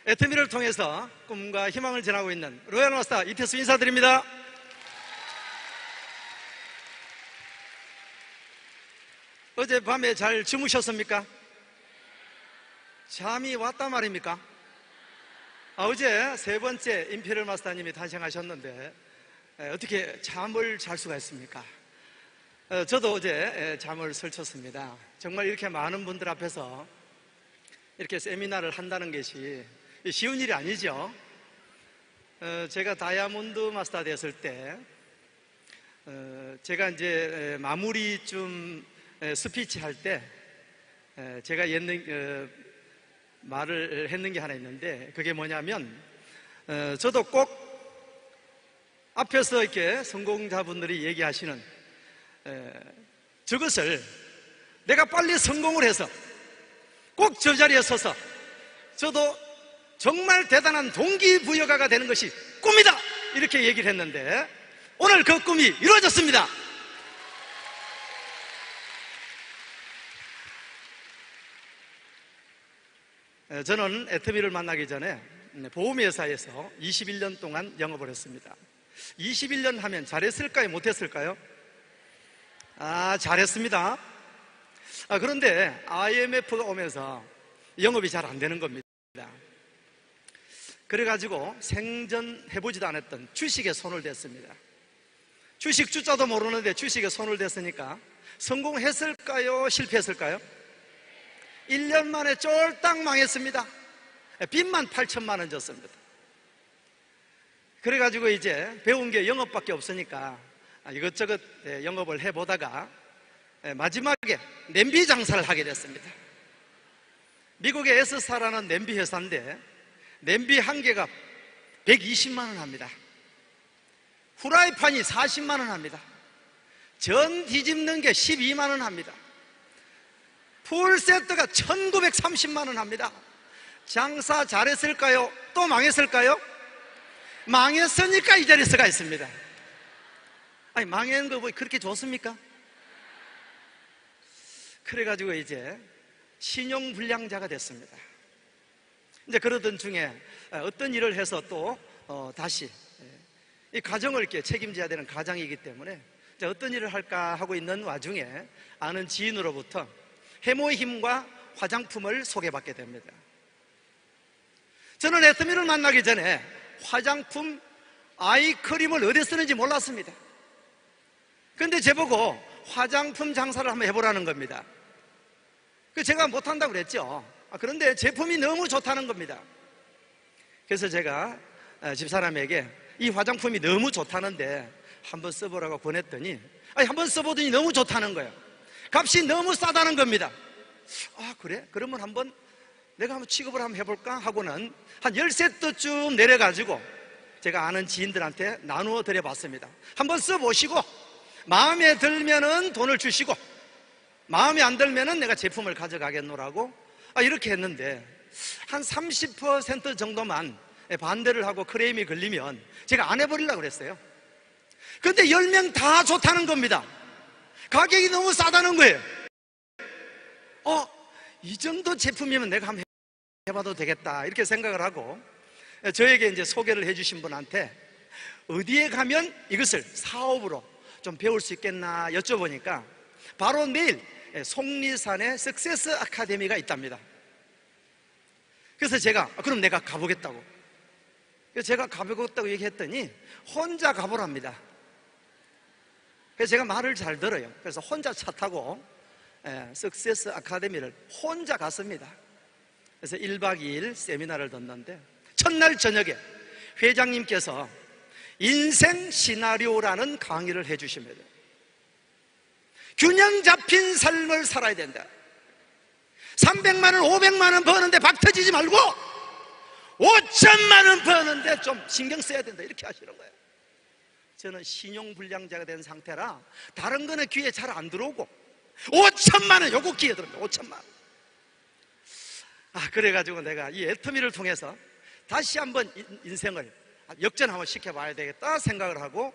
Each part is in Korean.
애터미를 통해서 꿈과 희망을 전하고 있는 로얄 마스터 이태수 인사드립니다. 어젯밤에 잘 주무셨습니까? 잠이 왔단 말입니까? 어제 세 번째 임페리얼 마스터님이 탄생하셨는데 어떻게 잠을 잘 수가 있습니까? 저도 어제 잠을 설쳤습니다. 정말 이렇게 많은 분들 앞에서 이렇게 세미나를 한다는 것이 쉬운 일이 아니죠. 제가 다이아몬드 마스터 됐을 때 제가 이제 마무리쯤 스피치 할 때 제가 말을 했는 게 하나 있는데, 그게 뭐냐면 저도 꼭 앞에서 이렇게 성공자분들이 얘기하시는 저것을 내가 빨리 성공을 해서 꼭 저 자리에 서서 저도 정말 대단한 동기부여가가 되는 것이 꿈이다, 이렇게 얘기를 했는데 오늘 그 꿈이 이루어졌습니다. 저는 애터미를 만나기 전에 보험회사에서 21년 동안 영업을 했습니다. 21년 하면 잘했을까요? 못했을까요? 잘했습니다. 그런데 IMF가 오면서 영업이 잘 안 되는 겁니다. 그래가지고 생전해보지도 않았던 주식에 손을 댔습니다. 주식 주자도 모르는데 주식에 손을 댔으니까 성공했을까요? 실패했을까요? 1년 만에 쫄딱 망했습니다. 빚만 8천만 원 졌습니다. 그래가지고 이제 배운 게 영업밖에 없으니까 이것저것 영업을 해보다가 마지막에 냄비 장사를 하게 됐습니다. 미국의 S사라는 냄비 회사인데 냄비 한 개가 120만 원 합니다. 후라이팬이 40만 원 합니다. 전 뒤집는 게 12만 원 합니다. 풀세트가 1930만 원 합니다. 장사 잘했을까요? 또 망했을까요? 망했으니까 이 자리에 서가 있습니다. 아니, 망한 거 뭐 그렇게 좋습니까? 그래가지고 이제 신용불량자가 됐습니다. 이제 그러던 중에 어떤 일을 해서 또 다시 이 가정을 이렇게 책임져야 되는 가장이기 때문에 이제 어떤 일을 할까 하고 있는 와중에 아는 지인으로부터 해모의 힘과 화장품을 소개받게 됩니다. 저는 애터미를 만나기 전에 화장품 아이크림을 어디서 쓰는지 몰랐습니다. 그런데 저보고 화장품 장사를 한번 해보라는 겁니다. 제가 못한다고 그랬죠. 그런데 제품이 너무 좋다는 겁니다. 그래서 제가 집사람에게 이 화장품이 너무 좋다는데 한번 써보라고 권했더니 한번 써보더니 너무 좋다는 거예요. 값이 너무 싸다는 겁니다. 그래? 그러면 내가 한번 취급을 한번 해볼까 하고는 한 10세트쯤 내려가지고 제가 아는 지인들한테 나누어 드려봤습니다. 한번 써보시고 마음에 들면은 돈을 주시고 마음에 안 들면은 내가 제품을 가져가겠노라고 이렇게 했는데 한 30% 정도만 반대를 하고 크레임이 걸리면 제가 안 해버리려고 그랬어요. 그런데 10명 다 좋다는 겁니다. 가격이 너무 싸다는 거예요. 이 정도 제품이면 내가 한번 해봐도 되겠다, 이렇게 생각을 하고 저에게 이제 소개를 해주신 분한테 어디에 가면 이것을 사업으로 좀 배울 수 있겠나 여쭤보니까 바로 내일 속리산에 석세스 아카데미가 있답니다. 그래서 제가 그럼 내가 가보겠다고. 그래서 제가 가보겠다고 얘기했더니 혼자 가보랍니다. 그래서 제가 말을 잘 들어요. 그래서 혼자 차 타고 석세스 아카데미를 혼자 갔습니다. 그래서 1박 2일 세미나를 듣는데 첫날 저녁에 회장님께서 인생 시나리오라는 강의를 해주십니다. 균형 잡힌 삶을 살아야 된다. 300만 원, 500만 원 버는데 박 터지지 말고 5천만 원 버는데 좀 신경 써야 된다, 이렇게 하시는 거예요. 저는 신용불량자가 된 상태라 다른 거는 귀에 잘 안 들어오고 5천만 원 요거 귀에 들어옵니다. 5천만 원. 그래가지고 내가 이 애터미를 통해서 다시 한번 인생을 역전 한번 시켜봐야 되겠다 생각을 하고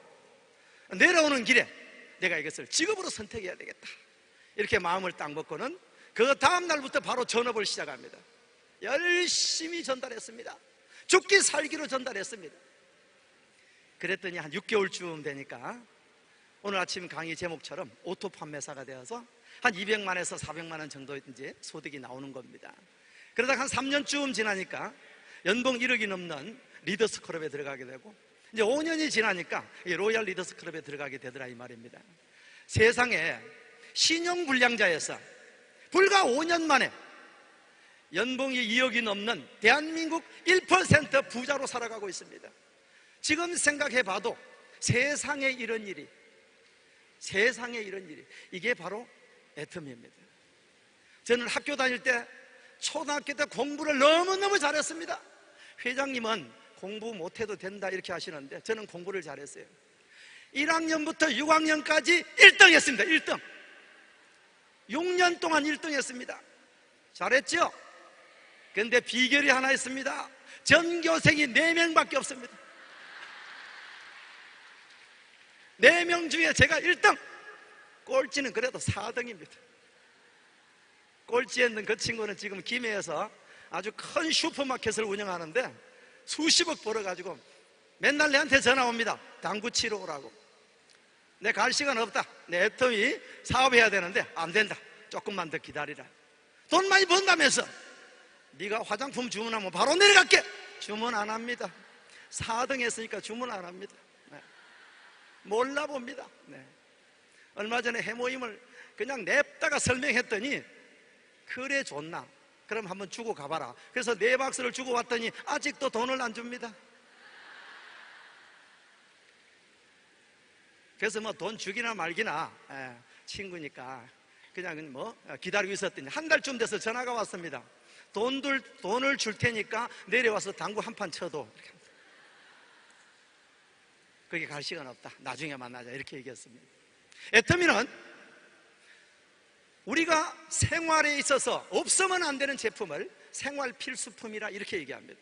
내려오는 길에 내가 이것을 직업으로 선택해야 되겠다, 이렇게 마음을 딱 먹고는 그 다음 날부터 바로 전업을 시작합니다. 열심히 전달했습니다. 죽기 살기로 전달했습니다. 그랬더니 한 6개월쯤 되니까 오늘 아침 강의 제목처럼 오토 판매사가 되어서 한 200만에서 400만 원 정도 이제 소득이 나오는 겁니다. 그러다가 한 3년쯤 지나니까 연봉 1억이 넘는 리더스 클럽에 들어가게 되고, 이제 5년이 지나니까 로얄 리더스 클럽에 들어가게 되더라 이 말입니다. 세상에 신용불량자에서 불과 5년 만에 연봉이 2억이 넘는 대한민국 1% 부자로 살아가고 있습니다. 지금 생각해 봐도 세상에 이런 일이 이게 바로 애터미입니다. 저는 학교 다닐 때 초등학교 때 공부를 너무너무 잘했습니다. 회장님은 공부 못해도 된다 이렇게 하시는데 저는 공부를 잘했어요. 1학년부터 6학년까지 1등 했습니다. 1등. 6년 동안 1등 했습니다. 잘했죠? 근데 비결이 하나 있습니다. 전교생이 4명밖에 없습니다. 4명 중에 제가 1등. 꼴찌는 그래도 4등입니다. 꼴찌했는 그 친구는 지금 김해에서 아주 큰 슈퍼마켓을 운영하는데 수십억 벌어가지고 맨날 내한테 전화 옵니다. 당구 치러 오라고. 내 갈 시간 없다. 내 애터미 사업해야 되는데 안 된다. 조금만 더 기다리라. 돈 많이 번다면서. 네가 화장품 주문하면 바로 내려갈게. 주문 안 합니다. 4등 했으니까 주문 안 합니다. 네. 몰라봅니다. 네. 얼마 전에 해모임을 그냥 냅다가 설명했더니 그래 좋나? 그럼 한번 주고 가봐라. 그래서 4박스를 주고 왔더니 아직도 돈을 안 줍니다. 그래서 뭐 돈 주기나 말기나 친구니까 그냥 뭐 기다리고 있었더니 한 달쯤 돼서 전화가 왔습니다. 돈을 줄 테니까 내려와서 당구 한 판 쳐도. 그게 갈 시간 없다. 나중에 만나자. 이렇게 얘기했습니다. 애터미는 우리가 생활에 있어서 없으면 안 되는 제품을 생활 필수품이라 이렇게 얘기합니다.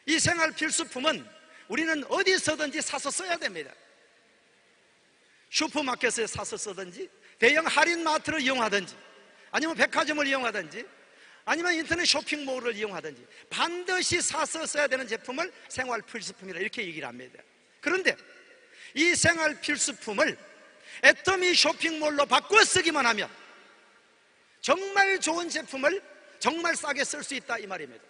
이 생활 필수품은 우리는 어디서든지 사서 써야 됩니다. 슈퍼마켓에 사서 쓰든지, 대형 할인마트를 이용하든지, 아니면 백화점을 이용하든지, 아니면 인터넷 쇼핑몰을 이용하든지 반드시 사서 써야 되는 제품을 생활 필수품이라 이렇게 얘기를 합니다. 그런데 이 생활 필수품을 애터미 쇼핑몰로 바꿔 쓰기만 하면 정말 좋은 제품을 정말 싸게 쓸 수 있다 이 말입니다.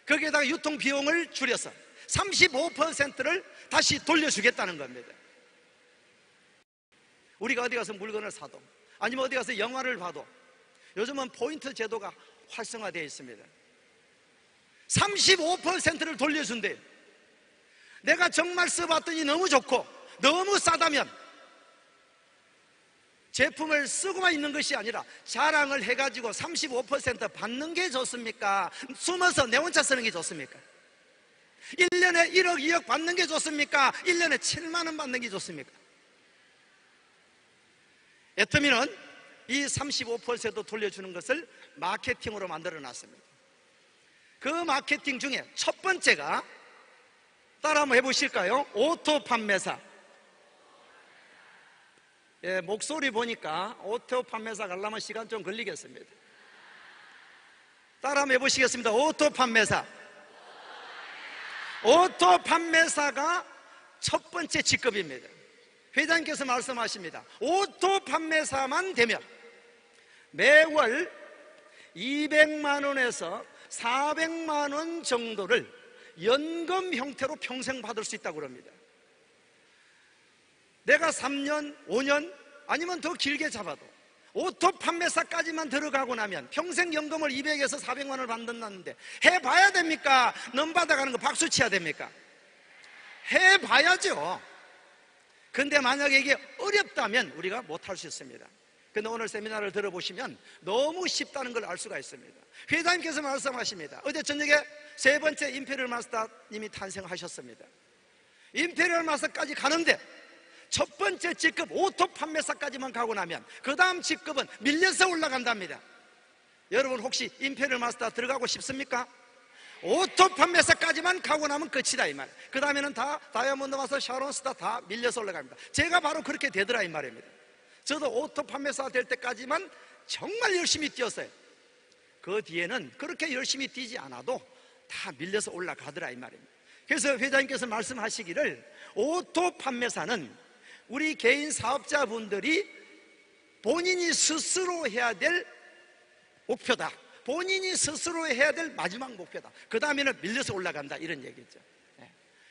거기에다가 유통 비용을 줄여서 35%를 다시 돌려주겠다는 겁니다. 우리가 어디 가서 물건을 사도, 아니면 어디 가서 영화를 봐도 요즘은 포인트 제도가 활성화되어 있습니다. 35%를 돌려준대요. 내가 정말 써봤더니 너무 좋고 너무 싸다면 제품을 쓰고만 있는 것이 아니라 자랑을 해가지고 35% 받는 게 좋습니까? 숨어서 내 혼자 쓰는 게 좋습니까? 1년에 1억, 2억 받는 게 좋습니까? 1년에 7만 원 받는 게 좋습니까? 애터미는 이 35% 돌려주는 것을 마케팅으로 만들어 놨습니다. 그 마케팅 중에 첫 번째가, 따라 한번 해보실까요? 오토 판매사. 예, 목소리 보니까 오토 판매사 가려면 시간 좀 걸리겠습니다. 따라 한번 해보시겠습니다. 오토 판매사. 오토 판매사가 첫 번째 직급입니다. 회장님께서 말씀하십니다. 오토 판매사만 되면 매월 200만 원에서 400만 원 정도를 연금 형태로 평생 받을 수 있다고 합니다. 내가 3년, 5년 아니면 더 길게 잡아도 오토 판매사까지만 들어가고 나면 평생 연금을 200에서 400만 원을 받는다는데 해봐야 됩니까? 넘 받아가는 거 박수 쳐야 됩니까? 해봐야죠. 근데 만약에 이게 어렵다면 우리가 못할 수 있습니다. 근데 오늘 세미나를 들어보시면 너무 쉽다는 걸 알 수가 있습니다. 회장님께서 말씀하십니다. 어제 저녁에 세 번째 임페리얼 마스터님이 탄생하셨습니다. 임페리얼 마스터까지 가는데 첫 번째 직급 오토 판매사까지만 가고 나면 그 다음 직급은 밀려서 올라간답니다. 여러분 혹시 임페리얼 마스터 들어가고 싶습니까? 오토 판매사까지만 가고 나면 끝이다 이 말. 그 다음에는 다 다이아몬드 마스터, 샤론 스타 다 밀려서 올라갑니다. 제가 바로 그렇게 되더라 이 말입니다. 저도 오토 판매사 될 때까지만 정말 열심히 뛰었어요. 그 뒤에는 그렇게 열심히 뛰지 않아도 다 밀려서 올라가더라 이 말입니다. 그래서 회장님께서 말씀하시기를 오토 판매사는 우리 개인 사업자분들이 본인이 스스로 해야 될 목표다. 본인이 스스로 해야 될 마지막 목표다. 그 다음에는 밀려서 올라간다 이런 얘기죠.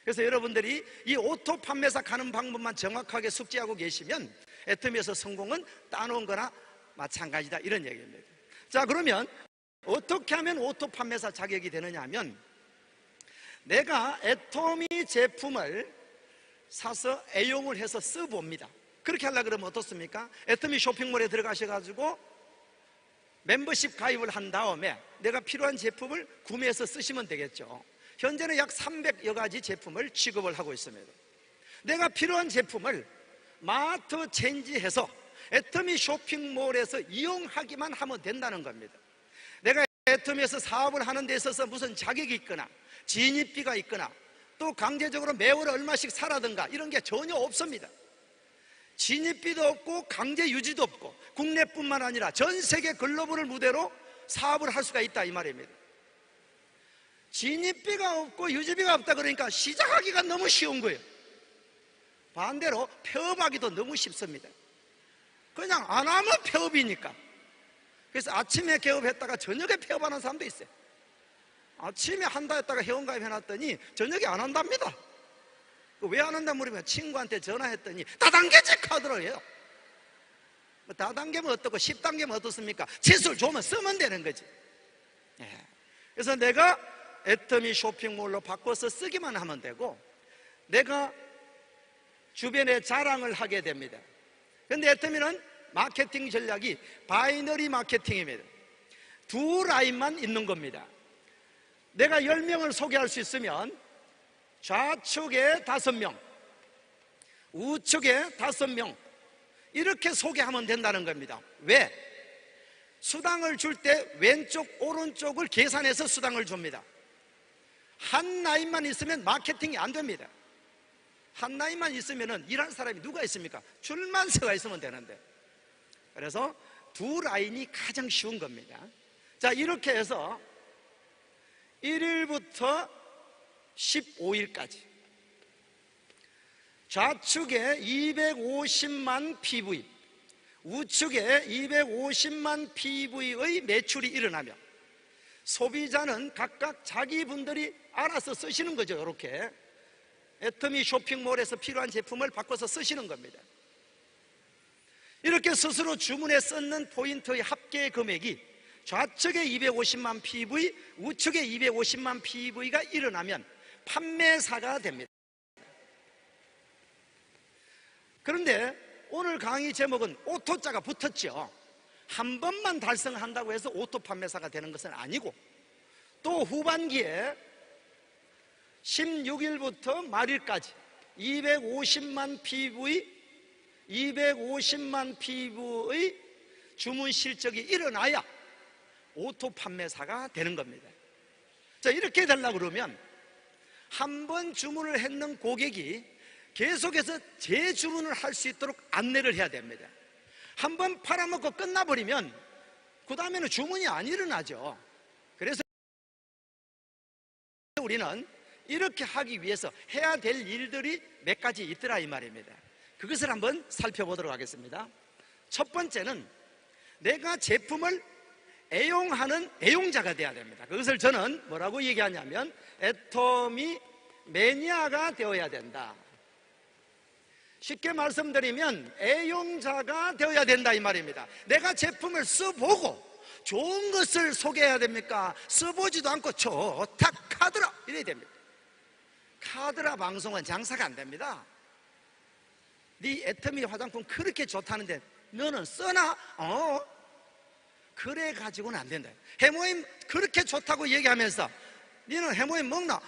그래서 여러분들이 이 오토 판매사 가는 방법만 정확하게 숙지하고 계시면 애터미에서 성공은 따놓은 거나 마찬가지다 이런 얘기입니다. 자, 그러면 어떻게 하면 오토 판매사 자격이 되느냐 하면 내가 애터미 제품을 사서 애용을 해서 써봅니다. 그렇게 하려고 그러면 어떻습니까? 애터미 쇼핑몰에 들어가셔가지고 멤버십 가입을 한 다음에 내가 필요한 제품을 구매해서 쓰시면 되겠죠. 현재는 약 300여 가지 제품을 취급을 하고 있습니다. 내가 필요한 제품을 마트 체인지해서 애터미 쇼핑몰에서 이용하기만 하면 된다는 겁니다. 내가 애터미에서 사업을 하는 데 있어서 무슨 자격이 있거나 진입비가 있거나 또 강제적으로 매월 얼마씩 사라든가 이런 게 전혀 없습니다. 진입비도 없고 강제 유지도 없고 국내뿐만 아니라 전 세계 글로벌을 무대로 사업을 할 수가 있다 이 말입니다. 진입비가 없고 유지비가 없다 그러니까 시작하기가 너무 쉬운 거예요. 반대로 폐업하기도 너무 쉽습니다. 그냥 안 하면 폐업이니까. 그래서 아침에 개업했다가 저녁에 폐업하는 사람도 있어요. 아침에 한다 했다가 회원가입 해놨더니 저녁에 안 한답니다. 왜 안 한다 물으면 친구한테 전화했더니 다단계제 카드로 해요. 다단계면 어떻고 10단계면 어떻습니까? 지수를 주면 쓰면 되는 거지. 그래서 내가 애터미 쇼핑몰로 바꿔서 쓰기만 하면 되고 내가 주변에 자랑을 하게 됩니다. 그런데 애터미는 마케팅 전략이 바이너리 마케팅입니다. 두 라인만 있는 겁니다. 내가 10명을 소개할 수 있으면 좌측에 5명, 우측에 5명 이렇게 소개하면 된다는 겁니다. 왜? 수당을 줄 때 왼쪽 오른쪽을 계산해서 수당을 줍니다. 한 라인만 있으면 마케팅이 안 됩니다. 한 라인만 있으면 일할 사람이 누가 있습니까? 줄만 서가 있으면 되는데. 그래서 두 라인이 가장 쉬운 겁니다. 자, 이렇게 해서 1일부터 15일까지 좌측에 250만 PV, 우측에 250만 PV의 매출이 일어나며 소비자는 각각 자기분들이 알아서 쓰시는 거죠. 이렇게 애터미 쇼핑몰에서 필요한 제품을 바꿔서 쓰시는 겁니다. 이렇게 스스로 주문에 썼는 포인트의 합계 금액이 좌측에 250만 PV, 우측에 250만 PV가 일어나면 판매사가 됩니다. 그런데 오늘 강의 제목은 오토자가 붙었죠. 한 번만 달성한다고 해서 오토 판매사가 되는 것은 아니고 또 후반기에 16일부터 말일까지 250만 PV의 주문 실적이 일어나야 오토 판매사가 되는 겁니다. 자, 이렇게 되려고 그러면 한 번 주문을 했는 고객이 계속해서 재주문을 할 수 있도록 안내를 해야 됩니다. 한 번 팔아먹고 끝나버리면 그 다음에는 주문이 안 일어나죠. 그래서 우리는 이렇게 하기 위해서 해야 될 일들이 몇 가지 있더라 이 말입니다. 그것을 한번 살펴보도록 하겠습니다. 첫 번째는 내가 제품을 애용하는 애용자가 돼야 됩니다. 그것을 저는 뭐라고 얘기하냐면 애터미 매니아가 되어야 된다. 쉽게 말씀드리면 애용자가 되어야 된다 이 말입니다. 내가 제품을 써보고 좋은 것을 소개해야 됩니까? 써보지도 않고 좋다 카드라 이래야 됩니다. 카드라 방송은 장사가 안 됩니다. 네 애터미 화장품 그렇게 좋다는데 너는 써나? 그래 가지고는 안 된다. 해모임 그렇게 좋다고 얘기하면서 너는 해모임 먹나?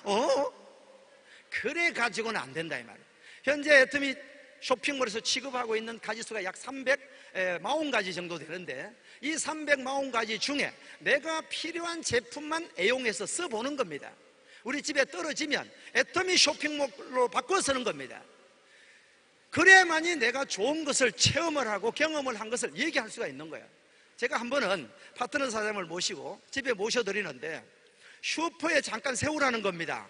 그래 가지고는 안 된다 이 말이에요. 현재 애터미 쇼핑몰에서 취급하고 있는 가지수가 약 340가지 정도 되는데 이 340가지 중에 내가 필요한 제품만 애용해서 써보는 겁니다. 우리 집에 떨어지면 애터미 쇼핑몰로 바꿔 쓰는 겁니다. 그래야만이 내가 좋은 것을 체험을 하고 경험을 한 것을 얘기할 수가 있는 거예요. 제가 한 번은 파트너 사장님을 모시고 집에 모셔드리는데 슈퍼에 잠깐 세우라는 겁니다.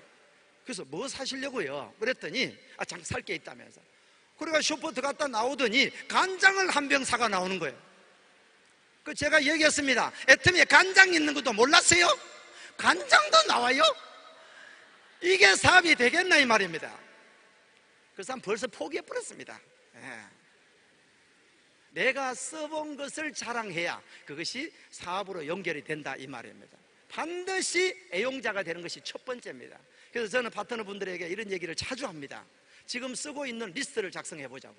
그래서 뭐 사시려고요? 그랬더니 잠깐 살 게 있다면서. 그래가 슈퍼 들어갔다 나오더니 간장을 한 병 사가 나오는 거예요. 그 제가 얘기했습니다. 애터미에 간장 있는 것도 몰랐어요? 간장도 나와요? 이게 사업이 되겠나 이 말입니다. 그래서 벌써 포기해버렸습니다. 내가 써본 것을 자랑해야 그것이 사업으로 연결이 된다 이 말입니다. 반드시 애용자가 되는 것이 첫 번째입니다. 그래서 저는 파트너분들에게 이런 얘기를 자주 합니다. 지금 쓰고 있는 리스트를 작성해 보자고.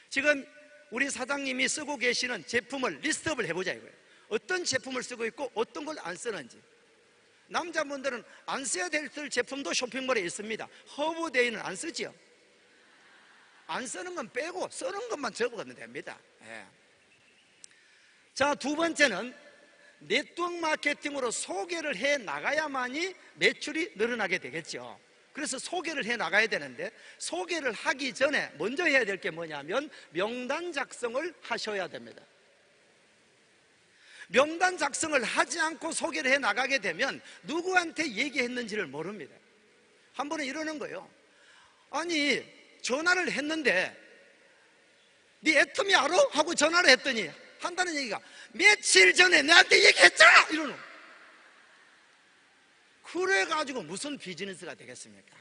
지금 우리 사장님이 쓰고 계시는 제품을 리스트업을 해보자 이거예요. 어떤 제품을 쓰고 있고 어떤 걸 안 쓰는지. 남자분들은 안 써야 될 제품도 쇼핑몰에 있습니다. 허브데이는 안 쓰지요. 안 쓰는 건 빼고 쓰는 것만 적어가면 됩니다. 자, 두 번째는 네트워크 마케팅으로 소개를 해 나가야만이 매출이 늘어나게 되겠죠. 그래서 소개를 해 나가야 되는데, 소개를 하기 전에 먼저 해야 될 게 뭐냐면 명단 작성을 하셔야 됩니다. 명단 작성을 하지 않고 소개를 해 나가게 되면 누구한테 얘기했는지를 모릅니다. 한 번은 이러는 거예요. 아니, 전화를 했는데 네 애터미 알아? 하고 전화를 했더니 한다는 얘기가 며칠 전에 내한테 얘기했잖아! 이러는. 그래가지고 무슨 비즈니스가 되겠습니까?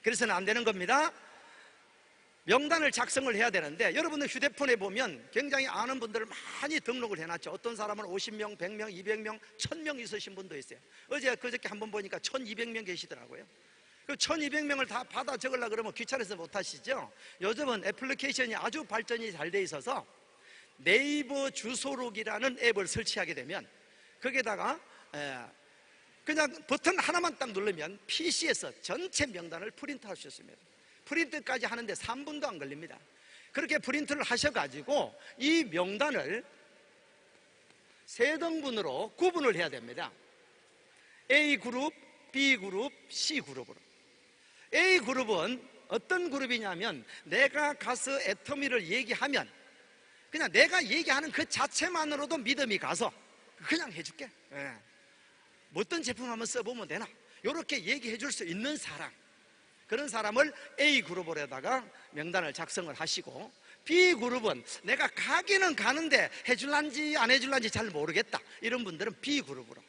그래서는 안 되는 겁니다. 명단을 작성을 해야 되는데, 여러분들 휴대폰에 보면 굉장히 아는 분들을 많이 등록을 해놨죠. 어떤 사람은 50명, 100명, 200명, 1000명 있으신 분도 있어요. 그저께 한번 보니까 1200명 계시더라고요. 그 1200명을 다 받아 적으려고 그러면 귀찮아서 못 하시죠. 요즘은 애플리케이션이 아주 발전이 잘 돼 있어서 네이버 주소록이라는 앱을 설치하게 되면 거기에다가 그냥 버튼 하나만 딱 누르면 PC에서 전체 명단을 프린트할 수 있습니다. 프린트까지 하는데 3분도 안 걸립니다. 그렇게 프린트를 하셔가지고 이 명단을 세 등분으로 구분을 해야 됩니다. A그룹, B그룹, C그룹으로. A그룹은 어떤 그룹이냐면, 내가 가서 애터미를 얘기하면 그냥 내가 얘기하는 그 자체만으로도 믿음이 가서 그냥 해줄게. 뭐 어떤 제품 한번 써보면 되나? 이렇게 얘기해 줄 수 있는 사람, 그런 사람을 A그룹으로다가 명단을 작성을 하시고, B그룹은 내가 가기는 가는데 해줄란지 안 해줄란지 잘 모르겠다, 이런 분들은 B그룹으로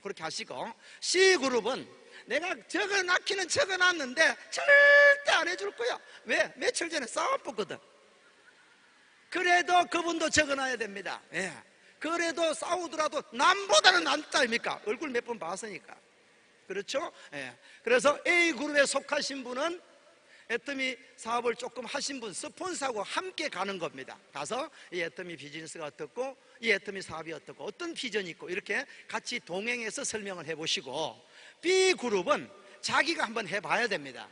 그렇게 하시고, C그룹은 내가 적어놨기는 적어놨는데 절대 안 해줄 거야. 왜? 며칠 전에 싸워봤거든. 그래도 그분도 적어놔야 됩니다. 그래도 싸우더라도 남보다는 낫다 아닙니까? 얼굴 몇 번 봤으니까. 그렇죠? 그래서 A그룹에 속하신 분은 애터미 사업을 조금 하신 분, 스폰서하고 함께 가는 겁니다. 가서 이 애터미 비즈니스가 어떻고 이 애터미 사업이 어떻고 어떤 비전이 있고 이렇게 같이 동행해서 설명을 해보시고, B그룹은 자기가 한번 해봐야 됩니다.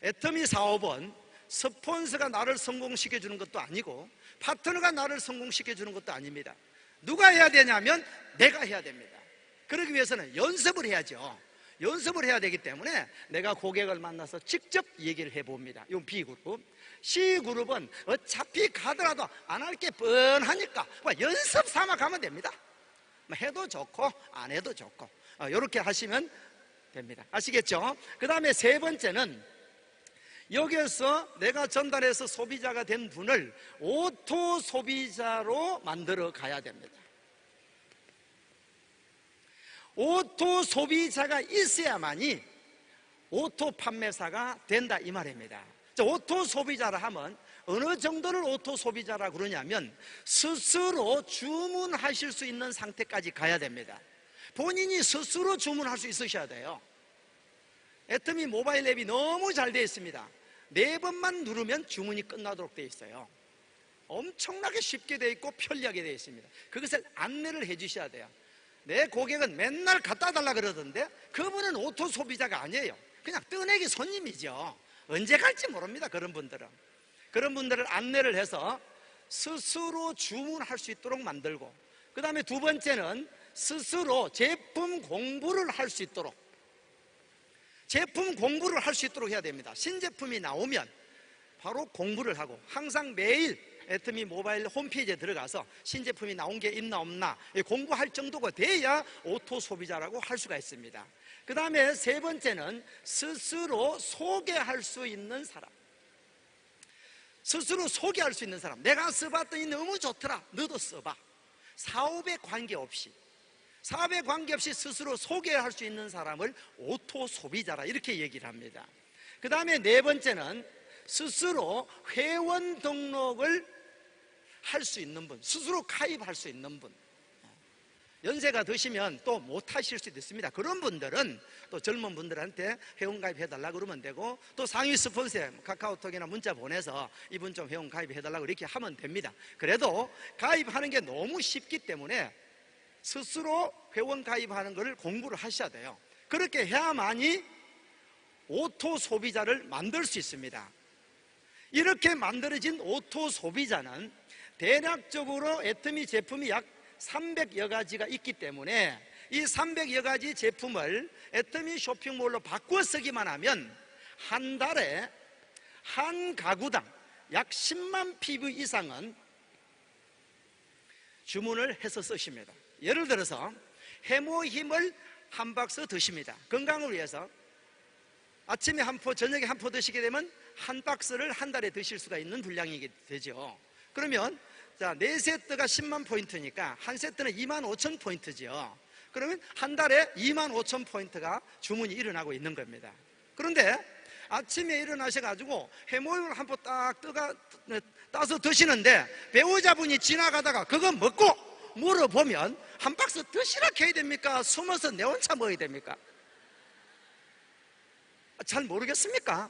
애터미 사업은 스폰서가 나를 성공시켜주는 것도 아니고 파트너가 나를 성공시켜주는 것도 아닙니다. 누가 해야 되냐면 내가 해야 됩니다. 그러기 위해서는 연습을 해야죠. 연습을 해야 되기 때문에 내가 고객을 만나서 직접 얘기를 해봅니다. 이건 B그룹. C그룹은 어차피 가더라도 안 할 게 뻔하니까 연습 삼아 가면 됩니다. 해도 좋고 안 해도 좋고 이렇게 하시면 됩니다. 아시겠죠? 그 다음에 세 번째는, 여기에서 내가 전달해서 소비자가 된 분을 오토 소비자로 만들어 가야 됩니다. 오토 소비자가 있어야만이 오토 판매사가 된다 이 말입니다. 오토 소비자라 하면 어느 정도를 오토 소비자라 그러냐면 스스로 주문하실 수 있는 상태까지 가야 됩니다. 본인이 스스로 주문할 수 있으셔야 돼요. 애터미 모바일 앱이 너무 잘 되어 있습니다. 4번만 누르면 주문이 끝나도록 되어 있어요. 엄청나게 쉽게 되어 있고 편리하게 되어 있습니다. 그것을 안내를 해 주셔야 돼요. 내 고객은 맨날 갖다 달라 그러던데 그분은 오토 소비자가 아니에요. 그냥 떠내기 손님이죠. 언제 갈지 모릅니다. 그런 분들을 안내를 해서 스스로 주문할 수 있도록 만들고, 그 다음에 두 번째는 스스로 제품 공부를 할 수 있도록 해야 됩니다. 신제품이 나오면 바로 공부를 하고, 항상 매일 애터미 모바일 홈페이지에 들어가서 신제품이 나온 게 있나 없나 공부할 정도가 돼야 오토 소비자라고 할 수가 있습니다. 그 다음에 세 번째는 스스로 소개할 수 있는 사람. 스스로 소개할 수 있는 사람. 내가 써봤더니 너무 좋더라, 너도 써봐. 사업에 관계없이 스스로 소개할 수 있는 사람을 오토 소비자라 이렇게 얘기를 합니다. 그 다음에 네 번째는 스스로 회원 등록을 할 수 있는 분, 스스로 가입할 수 있는 분. 연세가 드시면 또 못하실 수도 있습니다. 그런 분들은 또 젊은 분들한테 회원 가입해달라 그러면 되고, 또 상위 스폰서에 카카오톡이나 문자 보내서 이분 좀 회원 가입해달라고 이렇게 하면 됩니다. 그래도 가입하는 게 너무 쉽기 때문에 스스로 회원 가입하는 것을 공부를 하셔야 돼요. 그렇게 해야만이 오토 소비자를 만들 수 있습니다. 이렇게 만들어진 오토 소비자는 대략적으로 애터미 제품이 약 300여 가지가 있기 때문에 이 300여 가지 제품을 애터미 쇼핑몰로 바꿔 쓰기만 하면 한 달에 한 가구당 약 10만 PV 이상은 주문을 해서 쓰십니다. 예를 들어서 해모힘을 한 박스 드십니다. 건강을 위해서 아침에 한 포, 저녁에 한 포 드시게 되면 한 박스를 한 달에 드실 수가 있는 분량이 되죠. 그러면 자, 4세트가 10만 포인트니까 한 세트는 2만 5천 포인트죠. 그러면 한 달에 2만 5천 포인트가 주문이 일어나고 있는 겁니다. 그런데 아침에 일어나셔가지고 해모임을 한 포 딱 따서 드시는데 배우자분이 지나가다가 그거 먹고 물어보면 한 박스 드시라 해야 됩니까? 숨어서 내 혼자 먹어야 됩니까? 잘 모르겠습니까?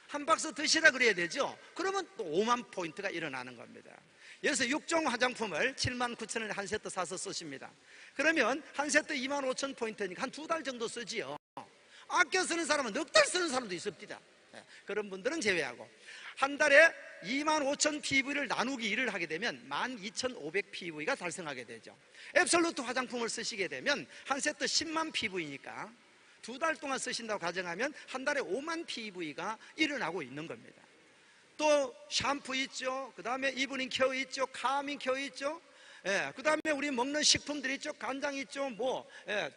한 박스 드시라 그래야 되죠. 그러면 또 5만 포인트가 일어나는 겁니다. 그래서 6종 화장품을 7만 9천 원에 한 세트 사서 쓰십니다. 그러면 한 세트 2만 5천 포인트니까 한 2달 정도 쓰지요. 아껴 쓰는 사람은 넉 달 쓰는 사람도 있습니다. 그런 분들은 제외하고 한 달에 2만 5천 PV를 나누기 1을 하게 되면 12,500 PV가 달성하게 되죠. 앱솔루트 화장품을 쓰시게 되면 한 세트 10만 PV니까 2달 동안 쓰신다고 가정하면 한 달에 5만 PV가 일어나고 있는 겁니다. 또 샴푸 있죠. 그 다음에 이브닝 케어 있죠. 카밍 케어 있죠. 그 다음에 우리 먹는 식품들 있죠. 간장 있죠.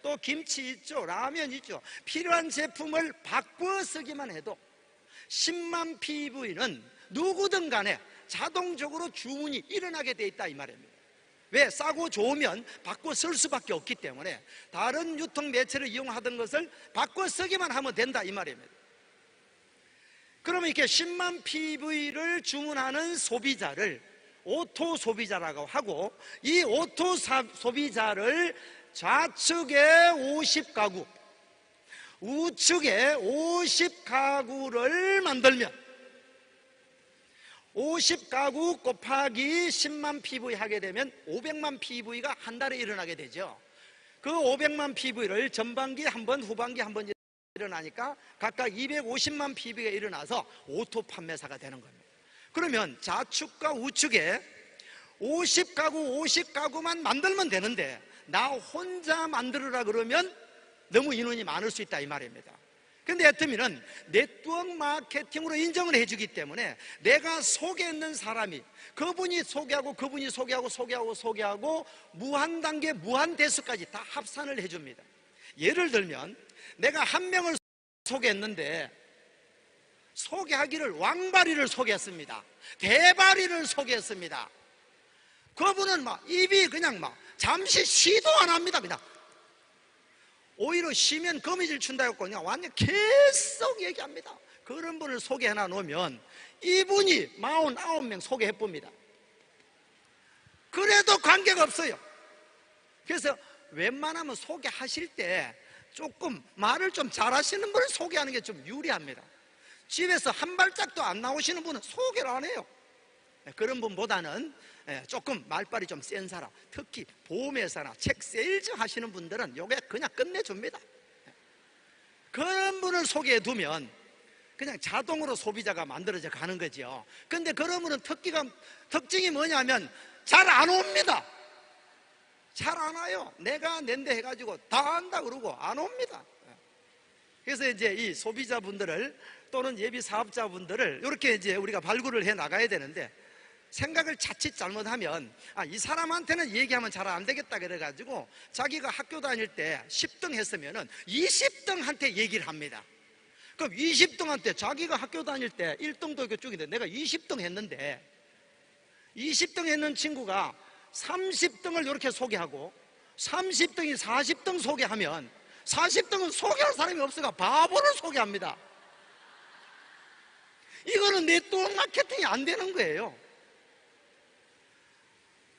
또 김치 있죠. 라면 있죠. 필요한 제품을 바꿔 쓰기만 해도 10만 PV는 누구든 간에 자동적으로 주문이 일어나게 돼 있다 이 말입니다. 왜? 싸고 좋으면 바꿔 쓸 수밖에 없기 때문에 다른 유통 매체를 이용하던 것을 바꿔 쓰기만 하면 된다 이 말입니다. 그러면 이렇게 10만 PV를 주문하는 소비자를 오토 소비자라고 하고, 이 오토 소비자를 좌측에 50가구, 우측에 50가구를 만들면 50가구 곱하기 10만 PV 하게 되면 500만 PV가 한 달에 일어나게 되죠. 그 500만 PV를 전반기 한 번, 후반기 한 번 일어나니까 각각 250만 PV가 일어나서 오토 판매사가 되는 겁니다. 그러면 좌측과 우측에 50가구, 50가구만 만들면 되는데 나 혼자 만들으라 그러면 너무 인원이 많을 수 있다 이 말입니다. 근데 애터미는 네트워크 마케팅으로 인정을 해주기 때문에 내가 소개했는 사람이 그분이 소개하고 그분이 소개하고 무한 단계 무한 대수까지 다 합산을 해줍니다. 예를 들면 내가 한 명을 소개했는데 소개하기를 왕바리를 소개했습니다. 대바리를 소개했습니다. 그분은 입이 그냥 잠시 시도 안 합니다. 그냥 오히려 쉬면 거미줄 춘다고 그냥 완전 계속 얘기합니다. 그런 분을 소개해놔 놓으면 이분이 49명 소개해봅니다. 그래도 관계가 없어요. 그래서 웬만하면 소개하실 때 조금 말을 좀 잘하시는 분을 소개하는 게 좀 유리합니다. 집에서 한 발짝도 안 나오시는 분은 소개를 안 해요. 그런 분보다는 조금 말빨이 좀 센 사람, 특히 보험회사나 책 세일즈 하시는 분들은 요게 그냥 끝내줍니다. 그런 분을 소개해 두면 그냥 자동으로 소비자가 만들어져 가는 거죠. 근데 그런 분은 특징이 뭐냐면 잘 안 옵니다. 잘 안 와요. 내가 낸데 해가지고 다 한다 그러고 안 옵니다. 그래서 이제 이 소비자분들을 또는 예비 사업자분들을 이렇게 이제 우리가 발굴을 해 나가야 되는데, 생각을 자칫 잘못하면 이 사람한테는 얘기하면 잘 안 되겠다 그래가지고 자기가 학교 다닐 때 10등 했으면은 20등한테 얘기를 합니다. 그럼 20등한테 자기가 학교 다닐 때 1등도 있고 쭉인데 내가 20등 했는데, 20등 했는 친구가 30등을 이렇게 소개하고 30등이 40등 소개하면 40등은 소개할 사람이 없어가 바보를 소개합니다. 이거는 네트워크 마케팅이 안 되는 거예요.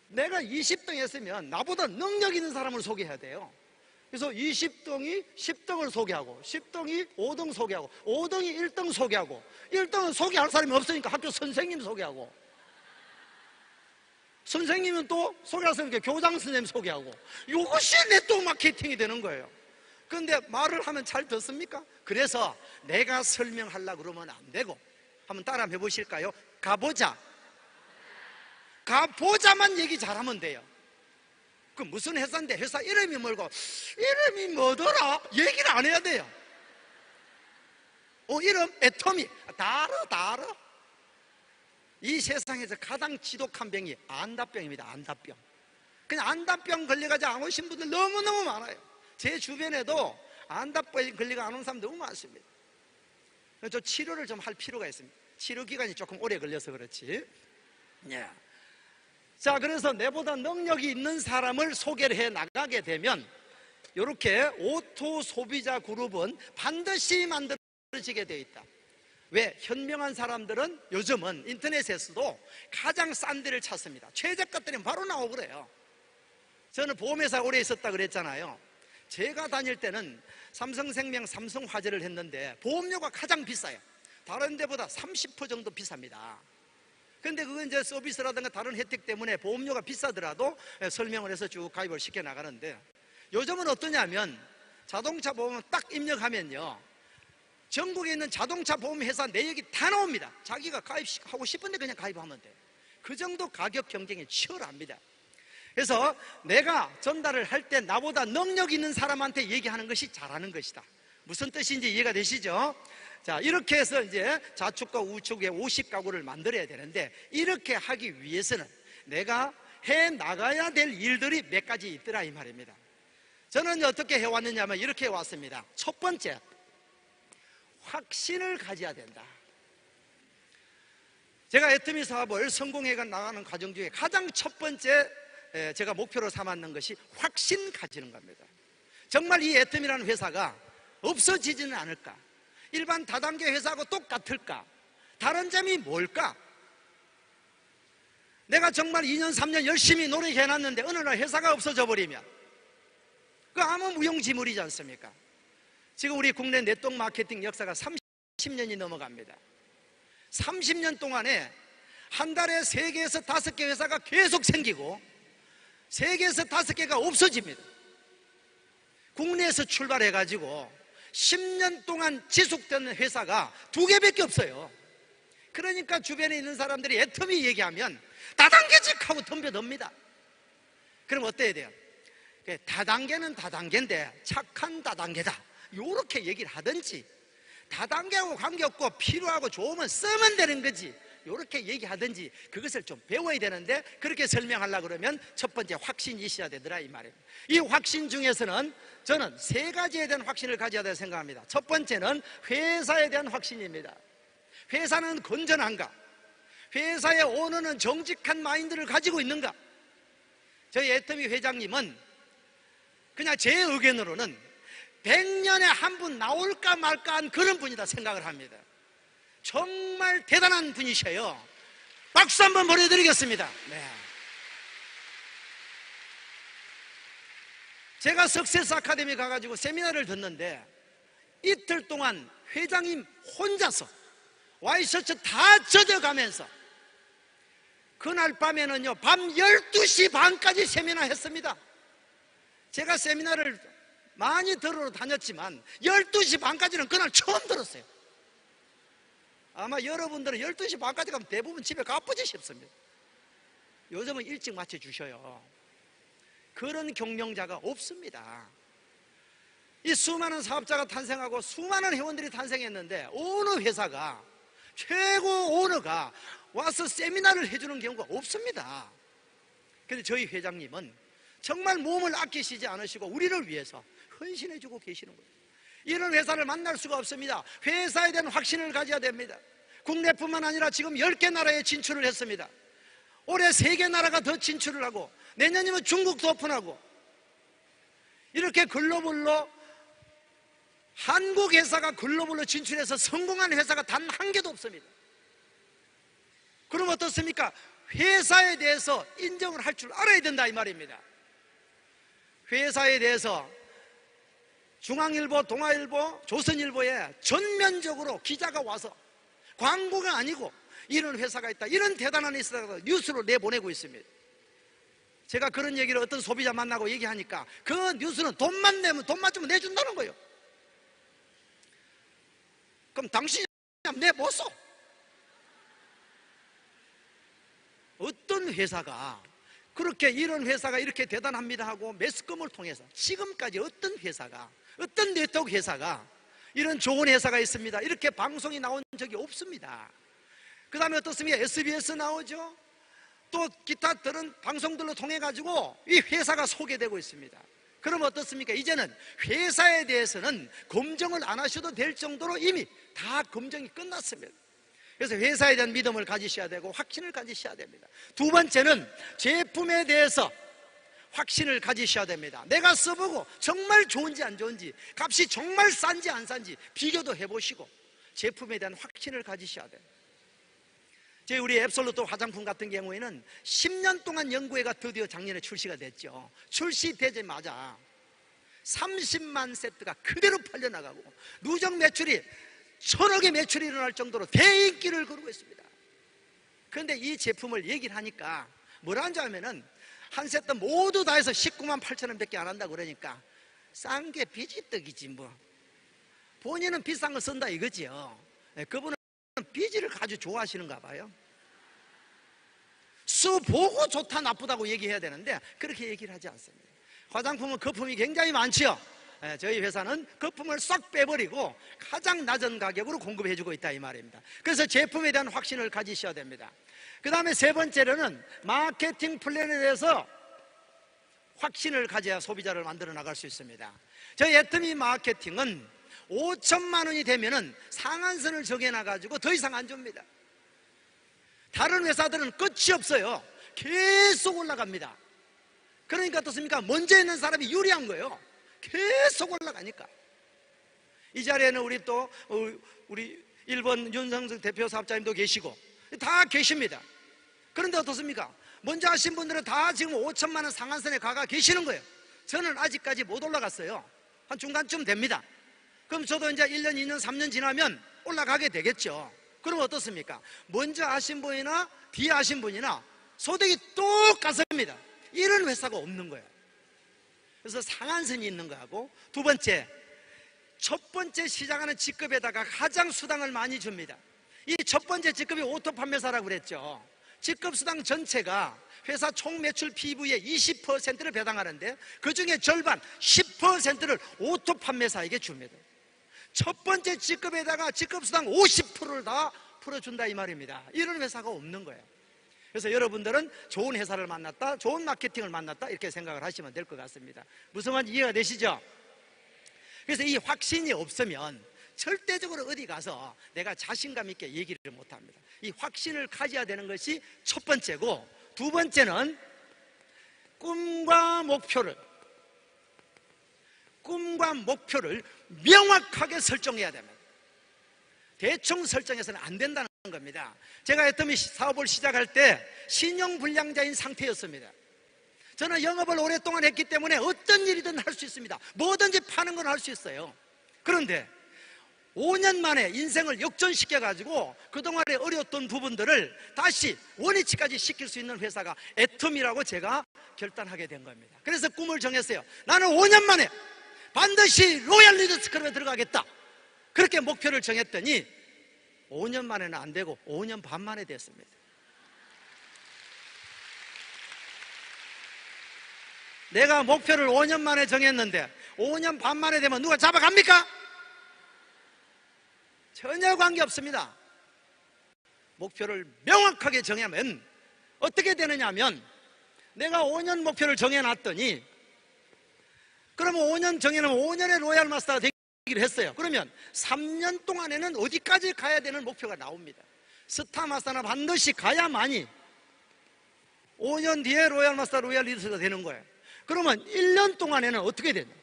내가 20등 했으면 나보다 능력 있는 사람을 소개해야 돼요. 그래서 20등이 10등을 소개하고 10등이 5등 소개하고 5등이 1등 소개하고 1등은 소개할 사람이 없으니까 학교 선생님 소개하고, 선생님은 또 소개할 사람이 교장 선생님 소개하고, 이것이 네트워크 마케팅이 되는 거예요. 그런데 말을 하면 잘 듣습니까? 그래서 내가 설명하려고 그러면 안 되고, 한번 따라 해보실까요? 가보자만 얘기 잘하면 돼요. 그 무슨 회사인데 회사 이름이 뭐고 이름이 뭐더라 얘기를 안 해야 돼요. 이름 애터미 다르. 이 세상에서 가장 지독한 병이 안다병입니다. 안다병. 그냥 안다병 걸려가지고 안 오신 분들 너무너무 많아요. 제 주변에도 안다병 걸리고 안 온 사람 너무 많습니다. 그래서 치료를 좀 할 필요가 있습니다. 치료 기간이 조금 오래 걸려서 그렇지. 예. 자, 그래서 내보다 능력이 있는 사람을 소개를 해 나가게 되면 이렇게 오토 소비자 그룹은 반드시 만들어지게 되어 있다. 왜? 현명한 사람들은 요즘은 인터넷에서도 가장 싼 데를 찾습니다. 최저가 때는 바로 나오고 그래요. 저는 보험회사 오래 있었다 그랬잖아요. 제가 다닐 때는 삼성생명, 삼성화재를 했는데 보험료가 가장 비싸요. 다른 데보다 30% 정도 비쌉니다. 근데 그건 이제 서비스라든가 다른 혜택 때문에 보험료가 비싸더라도 설명을 해서 쭉 가입을 시켜 나가는데, 요즘은 어떠냐면 자동차 보험을 딱 입력하면요, 전국에 있는 자동차 보험 회사 내역이 다 나옵니다. 자기가 가입하고 싶은데 그냥 가입하면 돼요. 그 정도 가격 경쟁이 치열합니다. 그래서 내가 전달을 할 때 나보다 능력 있는 사람한테 얘기하는 것이 잘하는 것이다. 무슨 뜻인지 이해가 되시죠? 자, 이렇게 해서 이제 자축과 우축의 50가구를 만들어야 되는데, 이렇게 하기 위해서는 내가 해 나가야 될 일들이 몇 가지 있더라 이 말입니다. 저는 어떻게 해왔느냐면 이렇게 해왔습니다. 첫 번째, 확신을 가져야 된다. 제가 애터미 사업을 성공해 나가는 과정 중에 가장 첫 번째 제가 목표로 삼았는 것이 확신 가지는 겁니다. 정말 이 애터미라는 회사가 없어지지는 않을까? 일반 다단계 회사하고 똑같을까? 다른 점이 뭘까? 내가 정말 2년 3년 열심히 노력해놨는데 어느 날 회사가 없어져 버리면 그 아무 무용지물이지 않습니까? 지금 우리 국내 네트워크 마케팅 역사가 30년이 넘어갑니다. 30년 동안에 한 달에 3개에서 5개 회사가 계속 생기고 3개에서 5개가 없어집니다. 국내에서 출발해가지고 10년 동안 지속되는 회사가 2개밖에 없어요. 그러니까 주변에 있는 사람들이 애터미 얘기하면 다단계직 하고 덤벼듭니다. 그럼 어때야 돼요? 다단계는 다단계인데 착한 다단계다, 요렇게 얘기를 하든지, 다단계하고 관계없고 필요하고 좋으면 쓰면 되는 거지, 요렇게 얘기하든지, 그것을 좀 배워야 되는데, 그렇게 설명하려고 그러면 첫 번째 확신이 있어야 되더라 이 말입니다. 이 확신 중에서는 저는 3가지에 대한 확신을 가져야 된다고 생각합니다. 첫 번째는 회사에 대한 확신입니다. 회사는 건전한가? 회사의 오너는 정직한 마인드를 가지고 있는가? 저희 애터미 회장님은 그냥 제 의견으로는 100년에 한 분 나올까 말까 한 그런 분이다 생각을 합니다. 정말 대단한 분이셔요. 박수 한번 보내드리겠습니다. 네. 제가 석세스 아카데미 가가지고 세미나를 듣는데 이틀 동안 회장님 혼자서 와이셔츠 다 젖어가면서 그날 밤에는요 밤 12시 반까지 세미나 했습니다. 제가 세미나를 많이 들으러 다녔지만 12시 반까지는 그날 처음 들었어요. 아마 여러분들은 12시 반까지 가면 대부분 집에 가쁘지 싶습니다. 요즘은 일찍 맞춰주셔요. 그런 경영자가 없습니다. 이 수많은 사업자가 탄생하고 수많은 회원들이 탄생했는데 어느 회사가 최고 오너가 와서 세미나를 해주는 경우가 없습니다. 그런데 저희 회장님은 정말 몸을 아끼시지 않으시고 우리를 위해서 헌신해주고 계시는 거예요. 이런 회사를 만날 수가 없습니다. 회사에 대한 확신을 가져야 됩니다. 국내뿐만 아니라 지금 10개 나라에 진출을 했습니다. 올해 3개 나라가 더 진출을 하고 내년이면 중국도 오픈하고, 이렇게 글로벌로 한국 회사가 글로벌로 진출해서 성공한 회사가 단 한 개도 없습니다. 그럼 어떻습니까? 회사에 대해서 인정을 할 줄 알아야 된다 이 말입니다. 회사에 대해서 중앙일보, 동아일보, 조선일보에 전면적으로 기자가 와서 광고가 아니고 이런 회사가 있다, 이런 대단한 회사가 뉴스로 내보내고 있습니다. 제가 그런 얘기를 어떤 소비자 만나고 얘기하니까 그 뉴스는 돈만 내면, 돈만 주면 내준다는 거예요. 그럼 당신이 내못 써. 어떤 회사가 그렇게 이런 회사가 이렇게 대단합니다 하고 매스컴을 통해서 지금까지 어떤 회사가, 어떤 네트워크 회사가 이런 좋은 회사가 있습니다 이렇게 방송이 나온 적이 없습니다. 그 다음에 어떻습니까? SBS 나오죠. 또 기타 다른 방송들로 통해 가지고 이 회사가 소개되고 있습니다. 그럼 어떻습니까? 이제는 회사에 대해서는 검증을 안 하셔도 될 정도로 이미 다 검증이 끝났습니다. 그래서 회사에 대한 믿음을 가지셔야 되고 확신을 가지셔야 됩니다. 두 번째는 제품에 대해서 확신을 가지셔야 됩니다. 내가 써보고 정말 좋은지 안 좋은지, 값이 정말 싼지 안 싼지 비교도 해보시고 제품에 대한 확신을 가지셔야 돼요. 우리 앱솔루트 화장품 같은 경우에는 10년 동안 연구회가 드디어 작년에 출시가 됐죠. 출시되자마자 30만 세트가 그대로 팔려나가고 누적 매출이 1000억의 매출이 일어날 정도로 대인기를 거두고 있습니다. 그런데 이 제품을 얘기를 하니까 뭐라는 줄 알면은 한 세트 모두 다 해서 19만 8천 원밖에 안 한다고 그러니까 싼 게 비지떡이지 뭐, 본인은 비싼 거 쓴다 이거지요. 그분은 비지를 아주 좋아하시는가 봐요. 써보고 좋다 나쁘다고 얘기해야 되는데 그렇게 얘기를 하지 않습니다. 화장품은 거품이 굉장히 많지요. 저희 회사는 거품을 싹 빼버리고 가장 낮은 가격으로 공급해주고 있다 이 말입니다. 그래서 제품에 대한 확신을 가지셔야 됩니다. 그 다음에 세 번째로는 마케팅 플랜에 대해서 확신을 가져야 소비자를 만들어 나갈 수 있습니다. 저희 애터미 마케팅은 5천만 원이 되면은 상한선을 정해놔가지고 더 이상 안 줍니다. 다른 회사들은 끝이 없어요. 계속 올라갑니다. 그러니까 어떻습니까? 먼저 있는 사람이 유리한 거예요. 계속 올라가니까. 이 자리에는 우리 일본 윤성석 대표 사업자님도 계시고 다 계십니다. 그런데 어떻습니까? 먼저 하신 분들은 다 지금 5천만 원 상한선에 가가 계시는 거예요. 저는 아직까지 못 올라갔어요. 한 중간쯤 됩니다. 그럼 저도 이제 1년, 2년, 3년 지나면 올라가게 되겠죠. 그럼 어떻습니까? 먼저 하신 분이나 뒤에 하신 분이나 소득이 똑같습니다. 이런 회사가 없는 거예요. 그래서 상한선이 있는 거하고, 두 번째, 첫 번째 시작하는 직급에다가 가장 수당을 많이 줍니다. 이 첫 번째 직급이 오토 판매사라고 그랬죠. 직급 수당 전체가 회사 총 매출 PV의 20%를 배당하는데 그 중에 절반 10%를 오토 판매사에게 줍니다. 첫 번째 직급에다가 직급 수당 50%를 다 풀어준다 이 말입니다. 이런 회사가 없는 거예요. 그래서 여러분들은 좋은 회사를 만났다, 좋은 마케팅을 만났다 이렇게 생각을 하시면 될 것 같습니다. 무슨 말인지 이해가 되시죠? 그래서 이 확신이 없으면 절대적으로 어디 가서 내가 자신감 있게 얘기를 못합니다. 이 확신을 가져야 되는 것이 첫 번째고, 두 번째는 꿈과 목표를 명확하게 설정해야 됩니다. 대충 설정해서는 안 된다는 겁니다. 제가 애터미 사업을 시작할 때 신용불량자인 상태였습니다. 저는 영업을 오랫동안 했기 때문에 어떤 일이든 할 수 있습니다. 뭐든지 파는 건 할 수 있어요. 그런데 5년 만에 인생을 역전시켜가지고 그동안에 어려웠던 부분들을 다시 원위치까지 시킬 수 있는 회사가 애터미라고 제가 결단하게 된 겁니다. 그래서 꿈을 정했어요. 나는 5년 만에 반드시 로얄 리더스 클럽에 들어가겠다. 그렇게 목표를 정했더니 5년 만에는 안 되고 5년 반 만에 됐습니다. 내가 목표를 5년 만에 정했는데 5년 반 만에 되면 누가 잡아갑니까? 전혀 관계없습니다. 목표를 명확하게 정하면 어떻게 되느냐 하면, 내가 5년 목표를 정해놨더니, 그러면 5년 정해놓으면 5년의 로얄 마스터가 되기로 했어요. 그러면 3년 동안에는 어디까지 가야 되는 목표가 나옵니다. 스타 마스터는 반드시 가야만이 5년 뒤에 로얄 마스터, 로얄 리더가 되는 거예요. 그러면 1년 동안에는 어떻게 되냐?